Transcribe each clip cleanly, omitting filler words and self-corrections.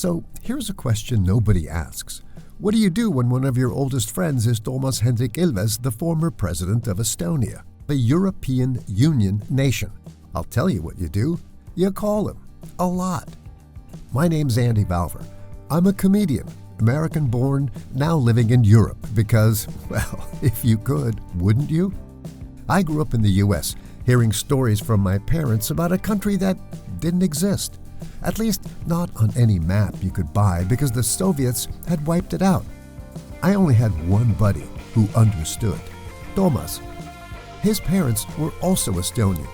So here's a question nobody asks. What do you do when one of your oldest friends is Toomas Hendrik Ilves, the former president of Estonia, a European Union nation? I'll tell you what you do. You call him. A lot. My name's Andy Valver. I'm a comedian, American-born, now living in Europe because, well, if you could, wouldn't you? I grew up in the U.S., hearing stories from my parents about a country that didn't exist. At least not on any map you could buy because the Soviets had wiped it out. I only had one buddy who understood, Toomas. His parents were also Estonian,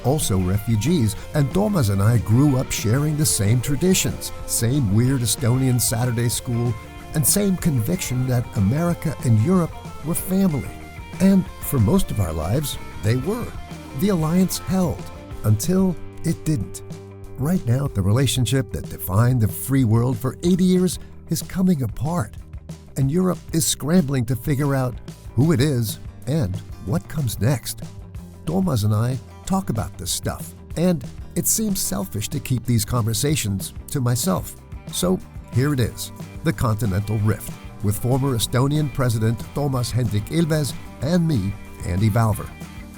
also refugees, and Toomas and I grew up sharing the same traditions, same weird Estonian Saturday school, and same conviction that America and Europe were family. And for most of our lives, they were. The alliance held until it didn't. Right now, the relationship that defined the free world for 80 years is coming apart, and Europe is scrambling to figure out who it is and what comes next. Toomas and I talk about this stuff, and it seems selfish to keep these conversations to myself. So here it is, the Continental Rift, with former Estonian President Toomas Hendrik Ilves and me, Andy Valver.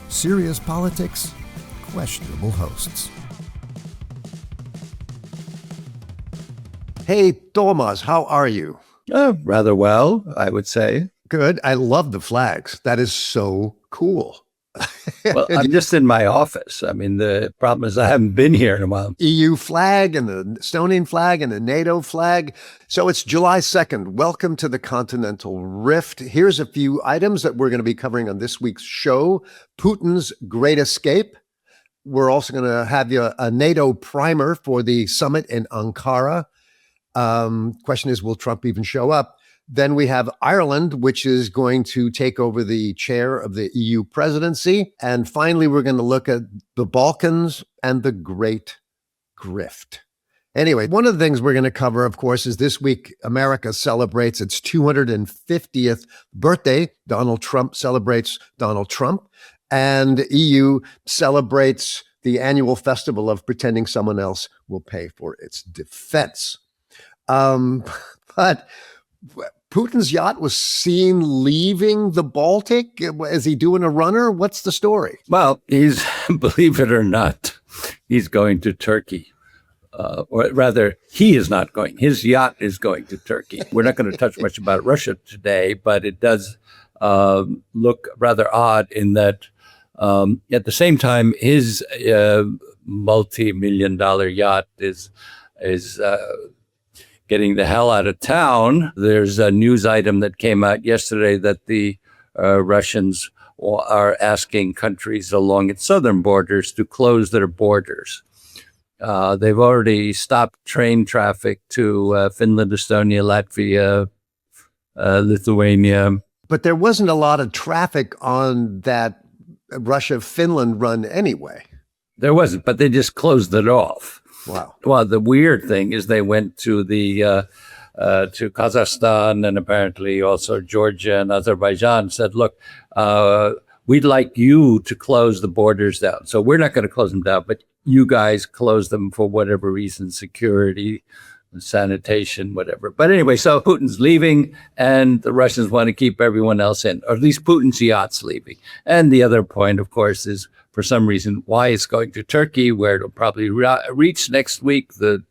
Serious politics, questionable hosts. Hey, Toomas, how are you? Rather well, I would say. Good. I love the flags. That is so cool. Well, I'm just in my office. I mean, the problem is I haven't been here in a while. EU flag and the Estonian flag and the NATO flag. So it's July 2nd. Welcome to the Continental Rift. Here's a few items that we're going to be covering on this week's show. Putin's great escape. We're also going to have you a NATO primer for the summit in Ankara. Question is, will Trump even show up? Then we have Ireland, which is going to take over the chair of the EU Presidency. And finally, we're going to look at the Balkans and the Great Grift. Anyway, one of the things we're going to cover, of course, is this week, America celebrates its 250th birthday. Donald Trump celebrates Donald Trump. And EU celebrates the annual festival of pretending someone else will pay for its defense. But Putin's yacht was seen leaving the Baltic. Is he doing a runner? What's the story? Well, he's, believe it or not, he's going to Turkey. Or rather, he is not going. His yacht is going to Turkey. We're not going to touch much about Russia today, but it does look rather odd in that at the same time, his multi-million-dollar yacht is getting the hell out of town. There's a news item that came out yesterday that the Russians are asking countries along its southern borders to close their borders. They've already stopped train traffic to Finland, Estonia, Latvia, Lithuania. But there wasn't a lot of traffic on that Russia-Finland run anyway. There wasn't, but they just closed it off. Wow. Well, the weird thing is they went to to Kazakhstan and apparently also Georgia and Azerbaijan, said, look, we'd like you to close the borders down. So we're not going to close them down, but you guys close them for whatever reason, security, sanitation, whatever. But anyway, so Putin's leaving and the Russians want to keep everyone else in, or at least Putin's yacht's leaving. And the other point, of course, is for some reason why it's going to Turkey, where it'll probably reach next week, the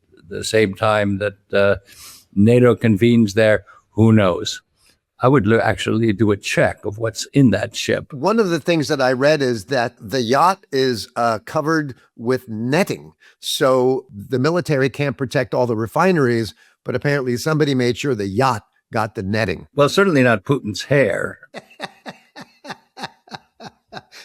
same time that NATO convenes there. Who knows? I would actually do a check of what's in that ship. One of the things that I read is that the yacht is covered with netting. So the military can't protect all the refineries, but apparently somebody made sure the yacht got the netting. Well, certainly not Putin's hair.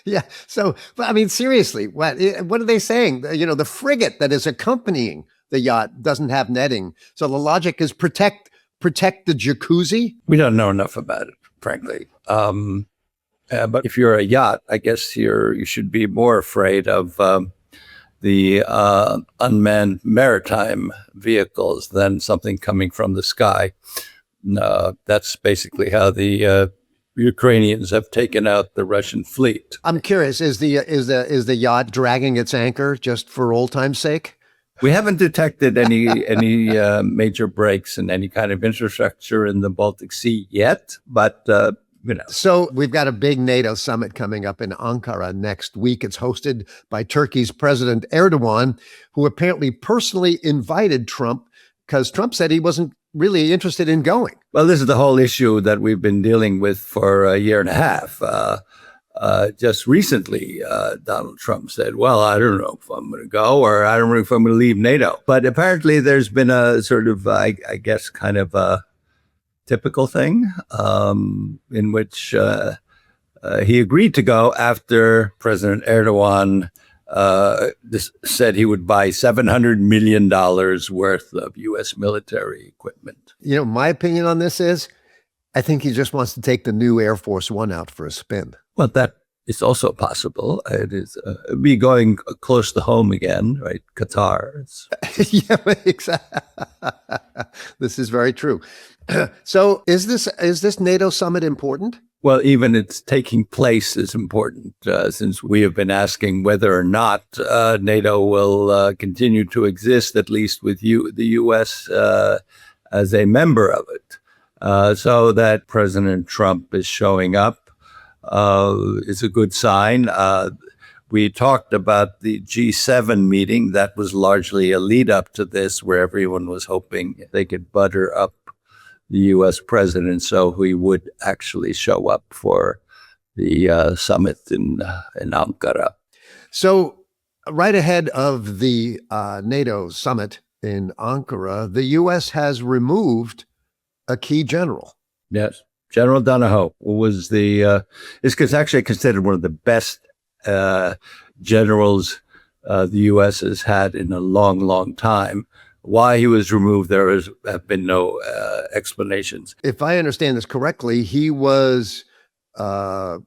Yeah. So, I mean, seriously, what are they saying? You know, the frigate that is accompanying the yacht doesn't have netting. So the logic is protect the jacuzzi? We don't know enough about it, frankly. But if you're a yacht, I guess you should be more afraid of the unmanned maritime vehicles than something coming from the sky. That's basically how the Ukrainians have taken out the Russian fleet. I'm curious, is the yacht dragging its anchor just for old time's sake? We haven't detected any major breaks in any kind of infrastructure in the Baltic Sea yet, but So we've got a big NATO summit coming up in Ankara next week. It's hosted by Turkey's President Erdogan, who apparently personally invited Trump because Trump said he wasn't really interested in going. Well, this is the whole issue that we've been dealing with for a year and a half. Just recently, Donald Trump said, well, I don't know if I'm going to go, or I don't know if I'm going to leave NATO. But apparently there's been a sort of, I guess, kind of a typical thing in which he agreed to go after President Erdogan said he would buy $700 million worth of U.S. military equipment. You know, my opinion on this is, I think he just wants to take the new Air Force One out for a spin. Well, that is also possible. It is be going close to home again, right? Qatar. Yeah, exactly. This is very true. So, is this NATO summit important? Well, even its taking place is important, since we have been asking whether or not NATO will continue to exist, at least with the U.S. As a member of it. So that President Trump is showing up is a good sign. We talked about the G7 meeting. That was largely a lead up to this, where everyone was hoping they could butter up the U.S. president so he would actually show up for the summit in Ankara. So right ahead of the NATO summit in Ankara, the U.S. has removed a key general. Yes. General Donahoe was is actually considered one of the best generals the U.S. has had in a long, long time. Why he was removed, have been no explanations. If I understand this correctly, he was kind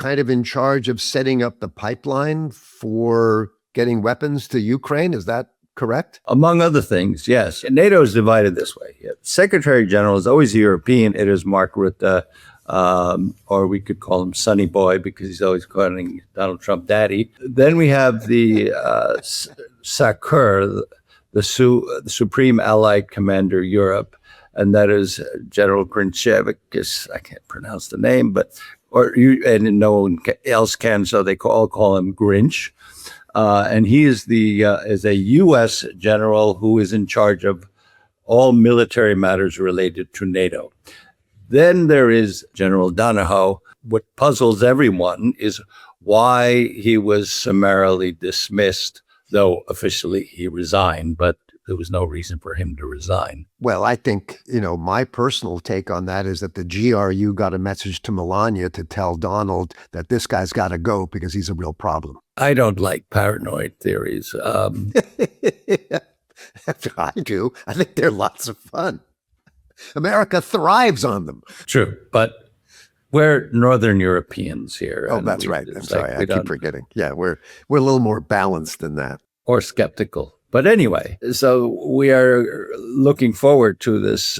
of in charge of setting up the pipeline for getting weapons to Ukraine. Is that correct? Among other things, yes. NATO is divided this way. Secretary General is always a European. It is Mark Rutte, or we could call him Sonny Boy because he's always calling Donald Trump daddy. Then we have the SACEUR, the Supreme Allied Commander Europe, and that is General Grinchevich. I can't pronounce the name, and no one else can, so they all call him Grinch. And he is is a U.S. general who is in charge of all military matters related to NATO. Then there is General Donahoe. What puzzles everyone is why he was summarily dismissed, though officially he resigned, but there was no reason for him to resign. Well, I think, my personal take on that is that the GRU got a message to Melania to tell Donald that this guy's got to go because he's a real problem. I don't like paranoid theories. I do. I think they're lots of fun. America thrives on them. True, but we're Northern Europeans here. Oh, that's right. I'm sorry. I keep forgetting. Yeah, we're a little more balanced than that. Or skeptical. But anyway, so we are looking forward to this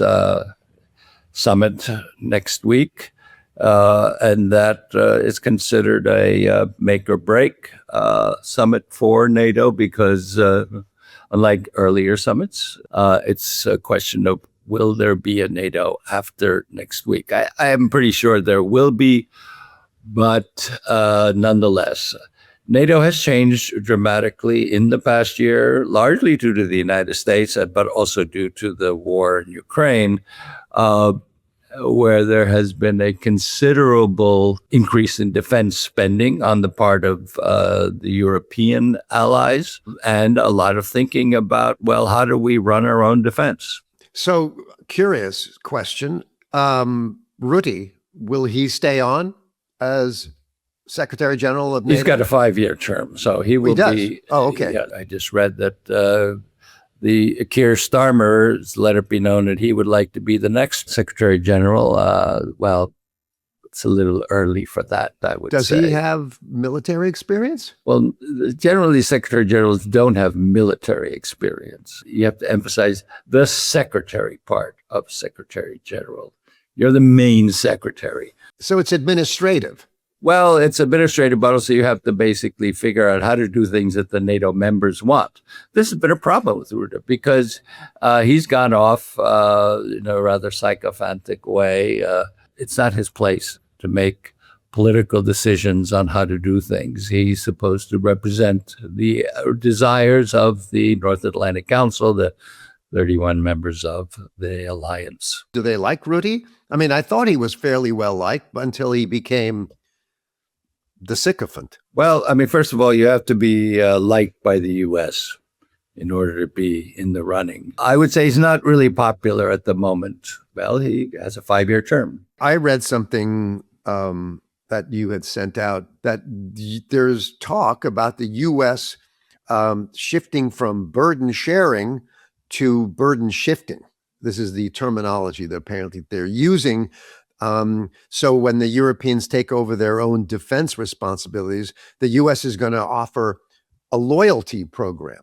summit next week. And that is considered a make or break summit for NATO because unlike earlier summits, it's a question of will there be a NATO after next week? I am pretty sure there will be, but nonetheless, NATO has changed dramatically in the past year, largely due to the United States, but also due to the war in Ukraine, where there has been a considerable increase in defense spending on the part of the European allies, and a lot of thinking about, well, how do we run our own defense? So, curious question. Rutte, will he stay on as Secretary General of NATO? He's got a 5-year term, so he will be. Oh, okay. Yeah, I just read that the Keir Starmer's let it be known that he would like to be the next Secretary General. Well, it's a little early for that, I would say. Does he have military experience? Well, generally, Secretary Generals don't have military experience. You have to emphasize the secretary part of Secretary General. You're the main secretary. So it's administrative. Well, it's administrative, but also you have to basically figure out how to do things that the NATO members want. This has been a problem with Rutte because he's gone off in a rather sycophantic way. It's not his place to make political decisions on how to do things. He's supposed to represent the desires of the North Atlantic Council, the 31 members of the alliance. Do they like Rutte? I mean, I thought he was fairly well liked until he became the sycophant. Well, I mean, first of all, you have to be liked by the U.S. in order to be in the running. I would say he's not really popular at the moment. Well, he has a 5-year term. I read something that you had sent out that there's talk about the U.S. Shifting from burden sharing to burden shifting. This is the terminology that apparently they're using. So when the Europeans take over their own defense responsibilities, the U.S. is going to offer a loyalty program.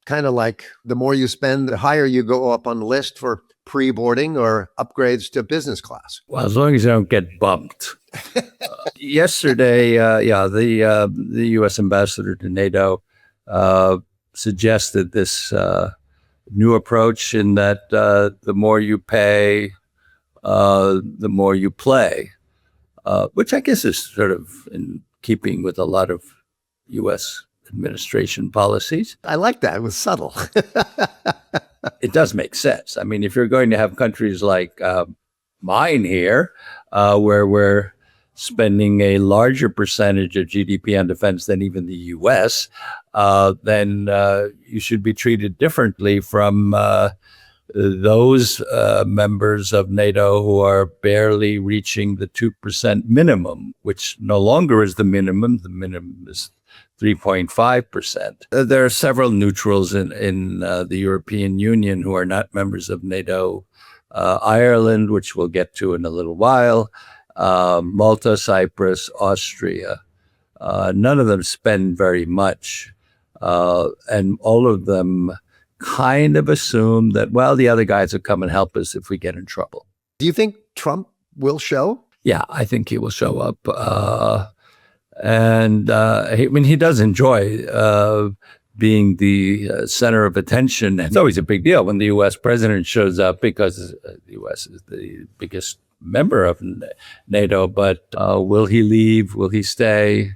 Kind of like the more you spend, the higher you go up on the list for pre-boarding or upgrades to business class. Well, as long as you don't get bumped. Yesterday, the U.S. ambassador to NATO suggested this new approach in that the more you pay, the more you play, which I guess is sort of in keeping with a lot of U.S. administration policies. I like that. It was subtle. It does make sense. I mean, if you're going to have countries like mine here, where we're spending a larger percentage of GDP on defense than even the U.S., then you should be treated differently from those members of NATO who are barely reaching the 2% minimum, which no longer is the minimum. The minimum is 3.5%. There are several neutrals in the European Union who are not members of NATO. Ireland, which we'll get to in a little while, Malta, Cyprus, Austria. None of them spend very much. And all of them kind of assume that, well, the other guys will come and help us if we get in trouble. Do you think Trump will show? Yeah, I think he will show up. He does enjoy being the center of attention. And it's always a big deal when the U.S. president shows up because the U.S. is the biggest member of NATO. But will he leave? Will he stay?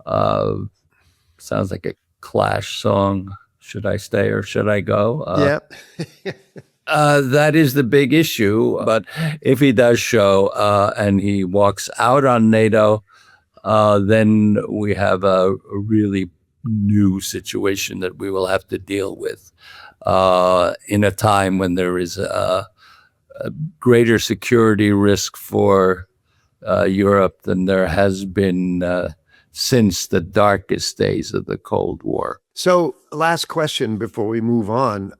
Sounds like a Clash song. Should I stay or should I go? Yeah. That is the big issue. But if he does show and he walks out on NATO, then we have a really new situation that we will have to deal with in a time when there is a greater security risk for Europe than there has been since the darkest days of the Cold War. So last question before we move on.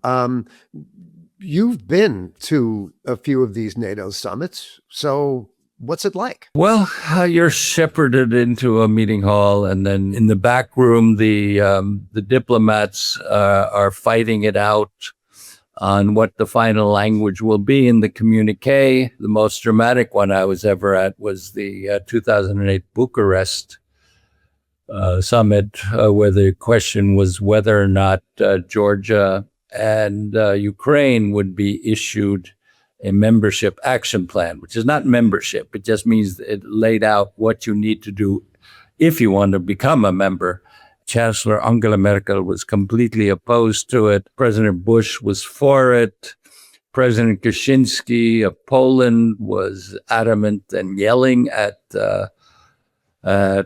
You've been to a few of these NATO summits. So what's it like? Well, you're shepherded into a meeting hall, and then in the back room, the diplomats are fighting it out on what the final language will be in the communique. The most dramatic one I was ever at was the 2008 Bucharest summit, where the question was whether or not Georgia and Ukraine would be issued a membership action plan, which is not membership. It just means it laid out what you need to do if you want to become a member. Chancellor Angela Merkel was completely opposed to it. President Bush was for it. President Kaczynski of Poland was adamant and yelling at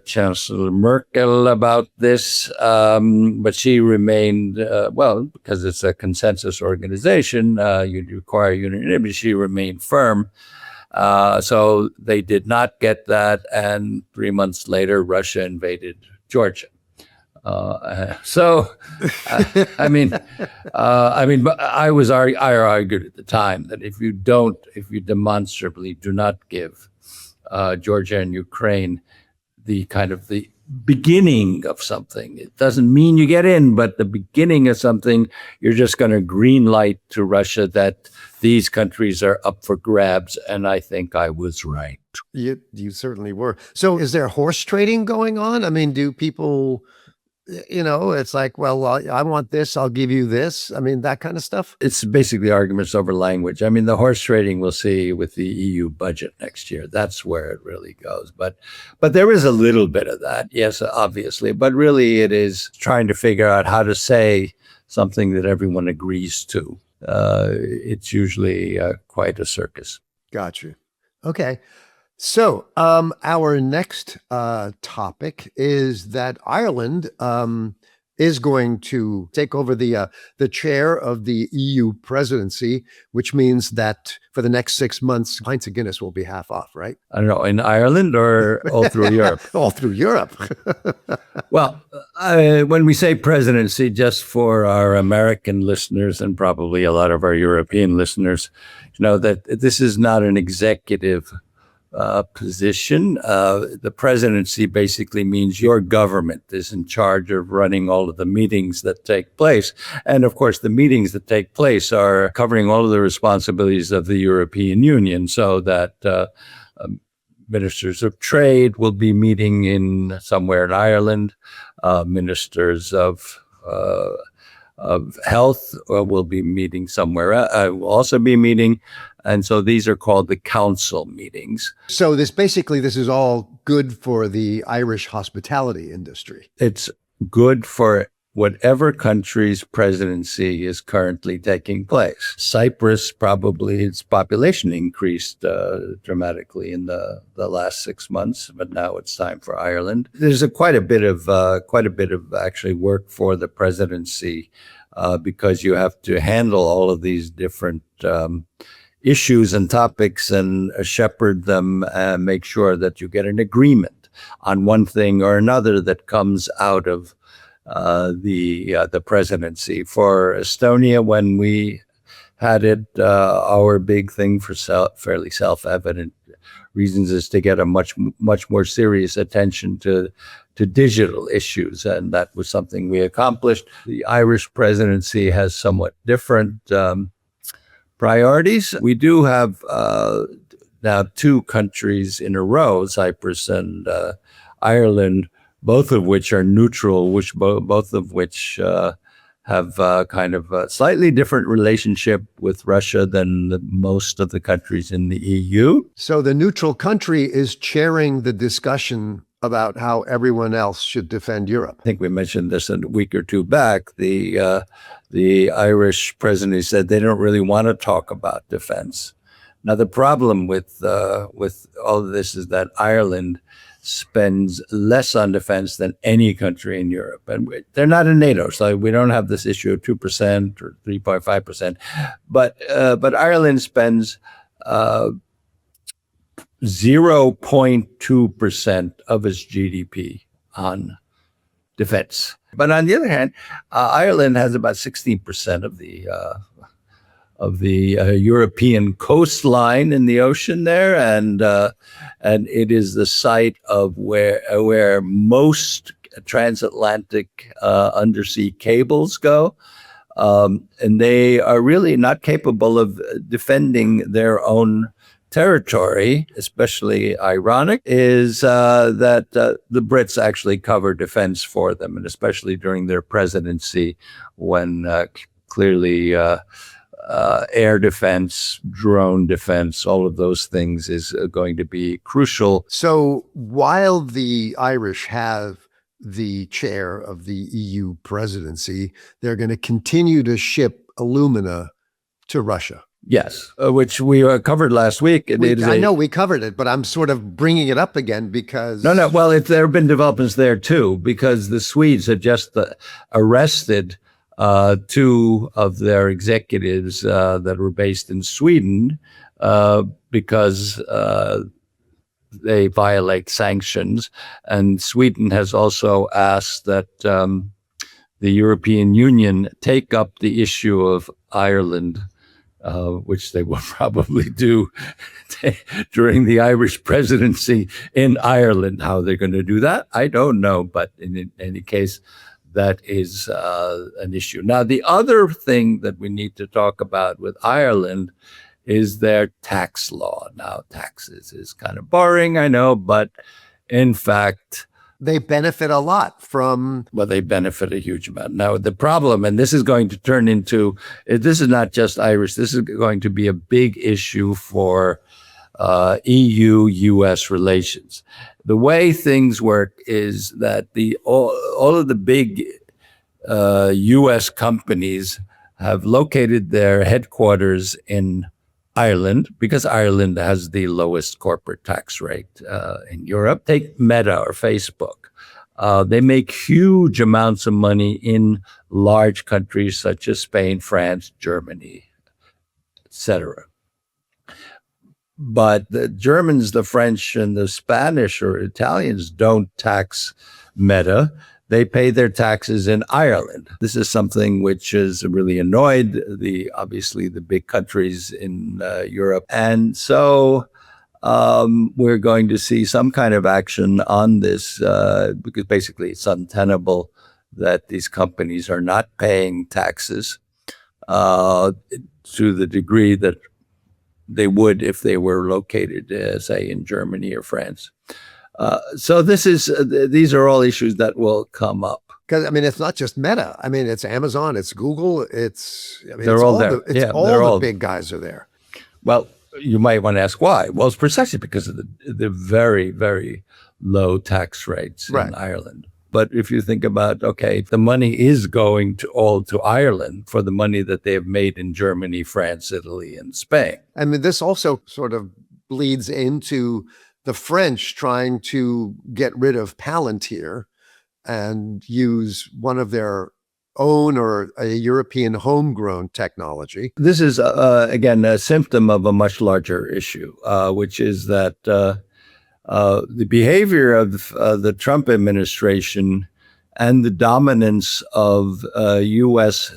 Chancellor Merkel about this, but she remained, because it's a consensus organization, you require unanimity, she remained firm. So they did not get that, and 3 months later, Russia invaded Georgia. I argued at the time that if you demonstrably do not give Georgia and Ukraine the kind of the beginning of something. It doesn't mean you get in, but the beginning of something, you're just going to green light to Russia that these countries are up for grabs, and I think I was right. You certainly were. So is there horse trading going on? I mean, do people, it's like, well, I want this, I'll give you this. I mean, that kind of stuff. It's basically arguments over language. I mean, the horse trading we'll see with the EU budget next year. That's where it really goes. But there is a little bit of that, yes, obviously. But really, it is trying to figure out how to say something that everyone agrees to. It's usually quite a circus. Got you. Okay. So our next topic is that Ireland is going to take over the chair of the EU presidency, which means that for the next 6 months, pints of Guinness will be half off, right? I don't know, in Ireland or all through Europe? All through Europe. Well, when we say presidency, just for our American listeners and probably a lot of our European listeners, that this is not an executive position. The presidency basically means your government is in charge of running all of the meetings that take place. And of course, the meetings that take place are covering all of the responsibilities of the European Union, so that ministers of trade will be meeting somewhere in Ireland. Ministers of health will be meeting somewhere. Will also be meeting. And so these are called the council meetings. So this is all good for the Irish hospitality industry. It's good for whatever country's presidency is currently taking place. Cyprus, probably its population increased dramatically in the last 6 months, but now it's time for Ireland. There's quite a bit of actually work for the presidency because you have to handle all of these different issues and topics and shepherd them and make sure that you get an agreement on one thing or another that comes out of the presidency. For Estonia, when we had it, our big thing for fairly self-evident reasons is to get a much more serious attention to digital issues, and that was something we accomplished. The Irish presidency has somewhat different priorities. We do have now 2 countries in a row, Cyprus and Ireland, both of which are neutral, both of which have kind of a slightly different relationship with Russia than most of the countries in the EU. So the neutral country is chairing the discussion about how everyone else should defend Europe. I think we mentioned this a week or 2 back. The Irish president said they don't really want to talk about defense. Now, the problem with all of this is that Ireland spends less on defense than any country in Europe. And they're not in NATO, so we don't have this issue of 2% or 3.5%. But Ireland spends 0.2% of its GDP on defense. But on the other hand, Ireland has about 16% of the European coastline in the ocean there, and it is the site of where most transatlantic undersea cables go, and they are really not capable of defending their own territory. Especially ironic is that the Brits actually cover defense for them, and especially during their presidency, when clearly air defense, drone defense, all of those things is going to be crucial. So while the Irish have the chair of the EU presidency, they're going to continue to ship alumina to Russia. Yes, which we covered last week. I know we covered it, but I'm sort of bringing it up again because... No. Well, there have been developments there too, because the Swedes had just arrested 2 of their executives that were based in Sweden because they violate sanctions. And Sweden has also asked that the European Union take up the issue of Ireland, which they will probably do during the Irish presidency in Ireland. How they're going to do that, I don't know. But in any case, that is an issue. Now, the other thing that we need to talk about with Ireland is their tax law. Now, taxes is kind of boring, I know, but in fact, they benefit a lot from... Well, they benefit a huge amount. Now, the problem, and this is going to turn into, this is not just Irish, this is going to be a big issue for EU-US relations. The way things work is that all of the big US companies have located their headquarters in Ireland, because Ireland has the lowest corporate tax rate in Europe. Take Meta or Facebook. They make huge amounts of money in large countries such as Spain, France, Germany, etc. But the Germans, the French, and the Spanish or Italians don't tax Meta. They pay their taxes in Ireland. This is something which has really annoyed obviously the big countries in Europe. And so we're going to see some kind of action on this because basically it's untenable that these companies are not paying taxes to the degree that they would if they were located, say, in Germany or France. So these are all issues that will come up. Because, I mean, it's not just Meta. I mean, it's Amazon, it's Google, they're all there. All the big guys are there. Well, you might want to ask why. Well, it's precisely because of the very, very low tax rates in Ireland. But if you think about, okay, the money is going all to Ireland for the money that they have made in Germany, France, Italy, and Spain. I mean, this also sort of bleeds into the French trying to get rid of Palantir and use one of their own or a European homegrown technology. This is, again, a symptom of a much larger issue, which is that the behavior of the Trump administration and the dominance of U.S.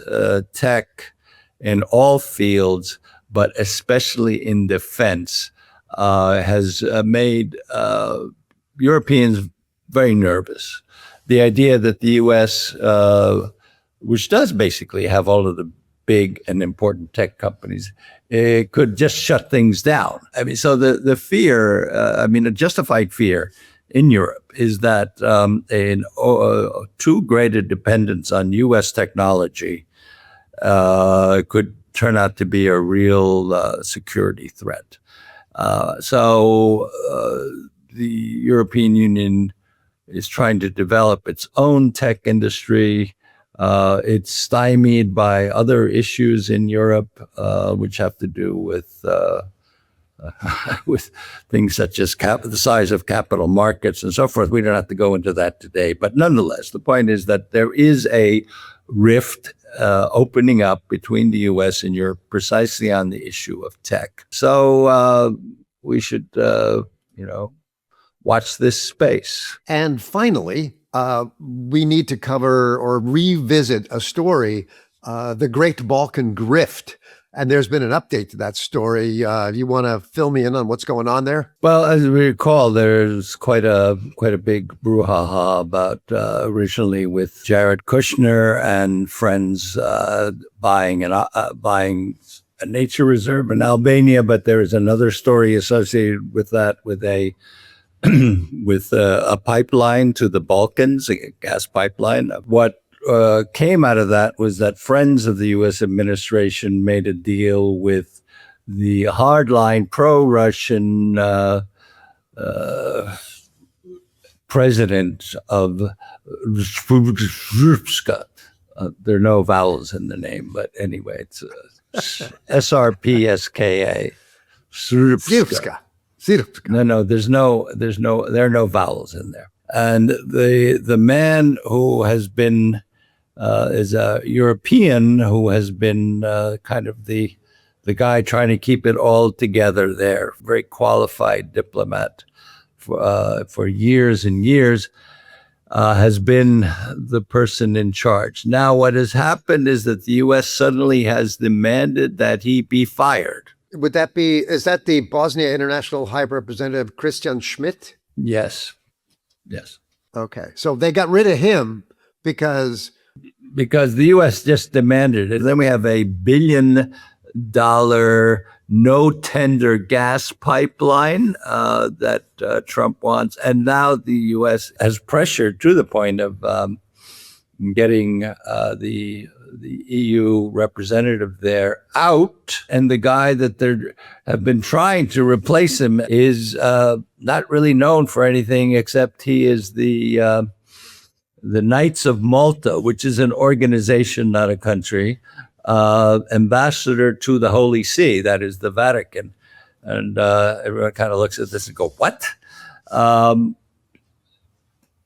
tech in all fields, but especially in defense, has made Europeans very nervous. The idea that the U.S., which does basically have all of the big and important tech companies, it could just shut things down. I mean, so the fear, a justified fear in Europe is that too great a dependence on U.S. technology could turn out to be a real security threat. So the European Union is trying to develop its own tech industry. It's stymied by other issues in Europe, which have to do with things such as the size of capital markets and so forth. We don't have to go into that today. But nonetheless, the point is that there is a rift opening up between the U.S. and Europe precisely on the issue of tech. So we should, watch this space. And finally, we need to cover or revisit a story, the Great Balkan Grift. And there's been an update to that story. You want to fill me in on what's going on there? Well, as we recall, there's quite a big brouhaha about originally with Jared Kushner and friends buying a nature reserve in Albania. But there is another story associated with that, with a pipeline to the Balkans, a gas pipeline. What came out of that was that friends of the U.S. administration made a deal with the hardline pro-Russian president of Srpska. There are no vowels in the name, but anyway, it's SRPSKA. Srpska. No, there are no vowels in there. And the man who has been is a European who has been kind of the guy trying to keep it all together there, very qualified diplomat for years and years, has been the person in charge. Now, what has happened is that the U.S. suddenly has demanded that he be fired. Is that the Bosnia International High Representative Christian Schmidt? Yes. Okay. So they got rid of him, Because the U.S. just demanded it. Then we have a $1 billion no tender gas pipeline that Trump wants. And now the U.S. has pressured to the point of getting the EU representative there out. And the guy that they have been trying to replace him is not really known for anything, except he is the Knights of Malta, which is an organization, not a country, ambassador to the Holy See, that is the Vatican. And everyone kind of looks at this and go, what?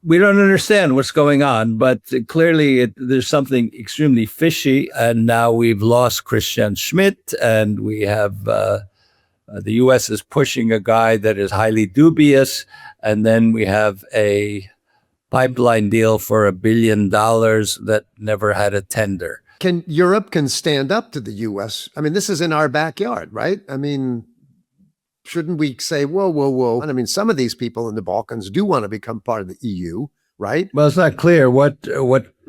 We don't understand what's going on, but clearly there's something extremely fishy. And now we've lost Christian Schmidt, and we have the U.S. is pushing a guy that is highly dubious. And then we have a pipeline deal for $1 billion that never had a tender. Europe can stand up to the U.S. I mean, this is in our backyard, right? I mean, shouldn't we say, whoa? I mean, some of these people in the Balkans do want to become part of the EU, right? Well, it's not clear what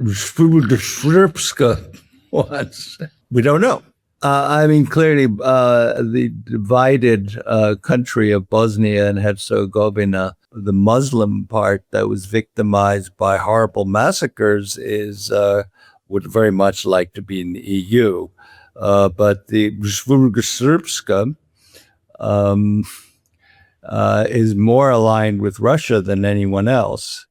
Srpska wants. We don't know. I mean, clearly, the divided country of Bosnia and Herzegovina, the Muslim part that was victimized by horrible massacres, would very much like to be in the EU. But the Srpska is more aligned with Russia than anyone else.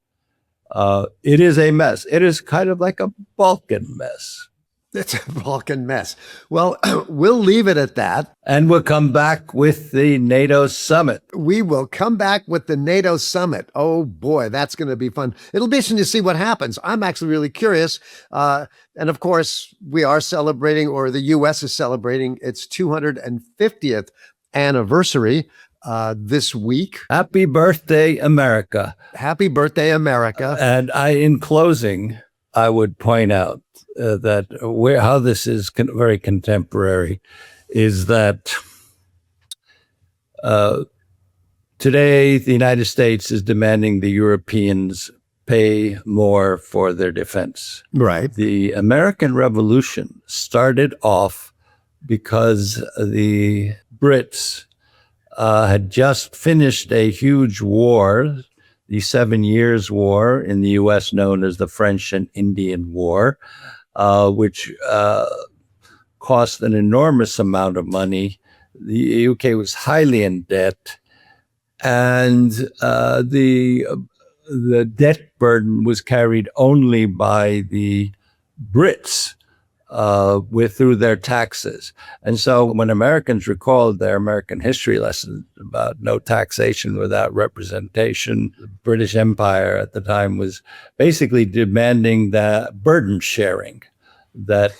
It is a mess. It is kind of like a Balkan mess. It's a Balkan mess. Well, we'll leave it at that. And we'll come back with the NATO Summit. We will come back with the NATO Summit. Oh, boy, that's going to be fun. It'll be interesting to see what happens. I'm actually really curious. And of course, we are celebrating, or the U.S. is celebrating its 250th anniversary this week. Happy birthday, America. Happy birthday, America. And in closing, I would point out that how this is very contemporary is that today the United States is demanding the Europeans pay more for their defense. Right. The American Revolution started off because the Brits had just finished a huge war, the 7 Years' War in the U.S., known as the French and Indian War, which cost an enormous amount of money. The UK was highly in debt, and the debt burden was carried only by the Brits through their taxes. And so when Americans recalled their American history lessons about no taxation without representation, the British Empire at the time was basically demanding that burden sharing, that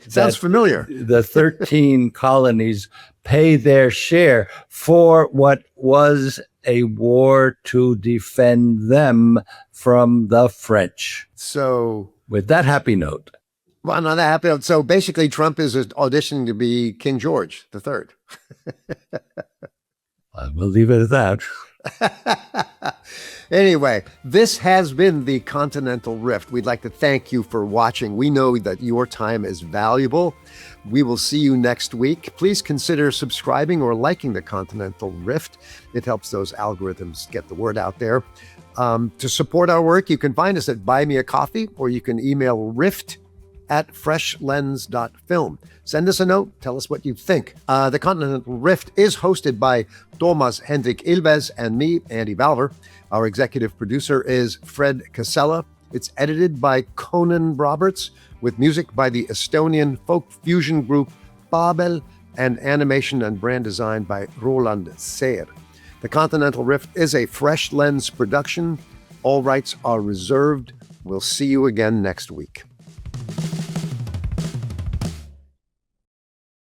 sounds familiar. The 13 colonies pay their share for what was a war to defend them from the French. So with that happy note. Well, not that happy. So basically, Trump is auditioning to be King George III. We'll leave it at that. Anyway, this has been the Continental Rift. We'd like to thank you for watching. We know that your time is valuable. We will see you next week. Please consider subscribing or liking the Continental Rift. It helps those algorithms get the word out there. To support our work, you can find us at Buy Me a Coffee, or you can email rift@freshlens.film. Send us a note. Tell us what you think. The Continental Rift is hosted by Toomas Hendrik Ilves and me, Andy Valver. Our executive producer is Fred Casella. It's edited by Conan Roberts, with music by the Estonian folk fusion group Babel, and animation and brand design by Roland Seer. The Continental Rift is a Fresh Lens production. All rights are reserved. We'll see you again next week.